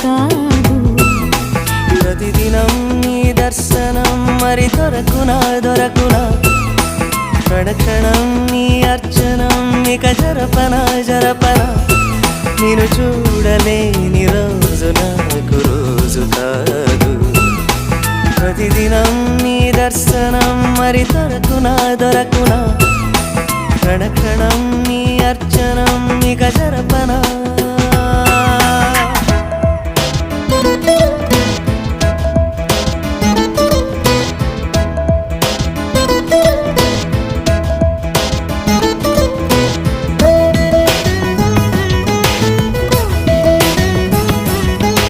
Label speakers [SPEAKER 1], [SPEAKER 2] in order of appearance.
[SPEAKER 1] కాదు.
[SPEAKER 2] ప్రతిదినం నీ దర్శనం మరి దొరకునా దొరకునా, క్షణక్షణం నీ అర్చనం ఇక జరపనా జరపనా, నేను చూడలేని రోజు నాకు రోజు కాదు. ప్రతిదినం నీ దర్శనం మరి దొరకునా దొరకునా, క్షణక్షణం నీ అర్చనం ఇక జరపనా.